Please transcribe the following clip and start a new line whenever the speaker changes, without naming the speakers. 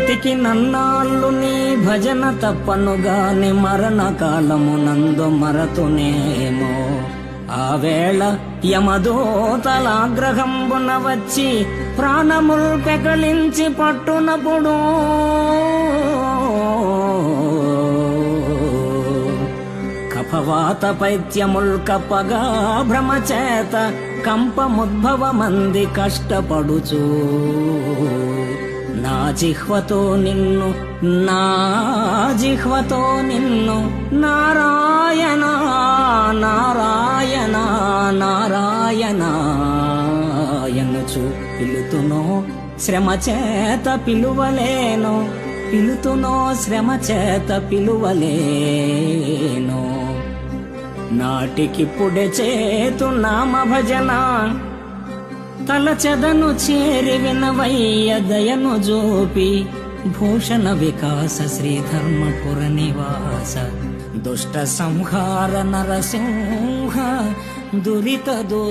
బ్రతికి నన్నాళ్ళు నీ భజన తప్పనుగాని మరణ కాలమునందు మరతునేమో. ఆ వేళ యమదూతలాగ్రహంబున వచ్చి ప్రాణముల్ పెకలించి పట్టునప్పుడు కఫవాత పైత్యముల్ కప్పగా భ్రమచేత కంపముద్భవమంది కష్టపడుచు నా జిహ్వతో నిన్ను నారాయణ నారాయణ నారాయణ ఎనుచు పిలుతునో శ్రమ చేత పిలువలేను, పిలుతునో శ్రమ చేత పిలువలేను. నాటికిప్పుడే చేతు నామ భజన తలచెదను చేరి వినవయ్య దయను జోపి. భూషణ వికాస శ్రీధర్మపుర నివాస దుష్ట సంహార నరసింహ దురిత దో